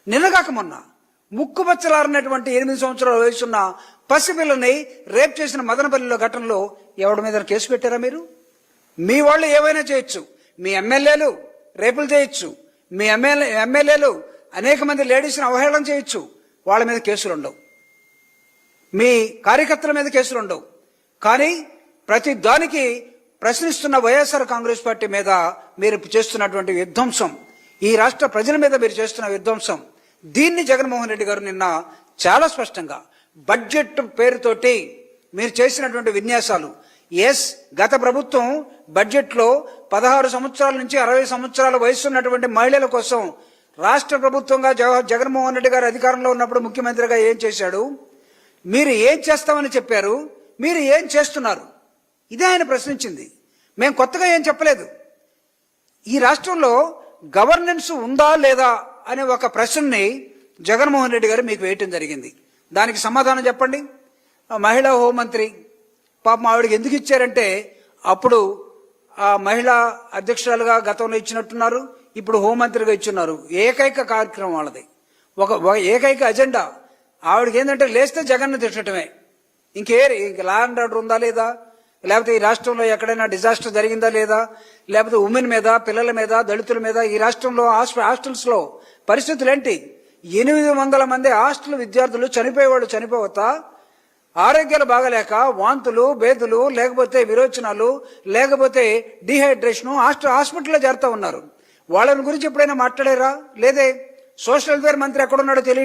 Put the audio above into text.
నిన్నగాక మొన్న ముక్కుపచ్చలారినటువంటి 8 సంవత్సరాల వయసున్న పసిపిల్లని రేప్ చేసిన మదనపల్లిలో ఘటనలో ఎవడి మీద కేసు పెట్టారా మీరు? మీ వాళ్ళు ఏవైనా చేయొచ్చు, మీ ఎమ్మెల్యేలు రేపులు చేయొచ్చు, మీ ఎమ్మెల్యేలు అనేక మంది లేడీస్ని అవహేళన చేయొచ్చు, వాళ్ళ మీద కేసులు ఉండవు, మీ కార్యకర్తల మీద కేసులు ఉండవు. కానీ ప్రతి దానికి ప్రశ్నిస్తున్న వైఎస్ఆర్ కాంగ్రెస్ పార్టీ మీద మీరు చేస్తున్నటువంటి విధ్వంసం, ఈ రాష్ట్ర ప్రజల మీద మీరు చేస్తున్న విధ్వంసం, దీన్ని జగన్మోహన్ రెడ్డి గారు నిన్న చాలా స్పష్టంగా బడ్జెట్ పేరుతోటి మీరు చేసినటువంటి విన్యాసాలు. గత ప్రభుత్వం బడ్జెట్లో 16 సంవత్సరాల నుంచి 60 సంవత్సరాల వయసు ఉన్నటువంటి మహిళల కోసం రాష్ట్ర ప్రభుత్వంగా జగన్మోహన్ రెడ్డి గారు అధికారంలో ఉన్నప్పుడు ముఖ్యమంత్రిగా ఏం చేశాడు? మీరు ఏం చేస్తామని చెప్పారు, మీరు ఏం చేస్తున్నారు? ఇదే ఆయన ప్రశ్నించింది. మేము కొత్తగా ఏం చెప్పలేదు. ఈ రాష్ట్రంలో గవర్నెన్స్ ఉందా లేదా అనే ఒక ప్రశ్నని జగన్మోహన్ రెడ్డి గారు మీకు వేయటం జరిగింది. దానికి సమాధానం చెప్పండి. మహిళా హోంమంత్రి పాపం ఆవిడకి ఎందుకు ఇచ్చారంటే, అప్పుడు ఆ మహిళా అధ్యక్షురాలుగా గతంలో ఇచ్చినట్టున్నారు, ఇప్పుడు హోంమంత్రిగా ఇచ్చున్నారు. ఏకైక కార్యక్రమం వాళ్ళది, ఒక ఏకైక అజెండా. ఆవిడకి ఏంటంటే లేస్తే జగన్ను తిట్టడమే. ఇంక లా అండ్ ఆర్డర్ ఉందా లేదా, లేకపోతే ఈ రాష్ట్రంలో ఎక్కడైనా డిజాస్టర్ జరిగిందా లేదా, లేకపోతే ఉమెన్ మీద, పిల్లల మీద, దళితుల మీద ఈ రాష్ట్రంలో హాస్టల్స్లో పరిస్థితులు ఏంటి? 800 మంది హాస్టల్ విద్యార్థులు చనిపోయేవాళ్ళు చనిపోవతా, ఆరోగ్యాలు బాగలేక వాంతులు, బేదులు, లేకపోతే విరోచనాలు, లేకపోతే డిహైడ్రేషన్ హాస్పిటల్లో చేరుతా ఉన్నారు. వాళ్ళని గురించి ఎప్పుడైనా మాట్లాడారా? లేదే. సోషల్ వెల్ఫేర్ మంత్రి ఎక్కడున్నాడో తెలియదు.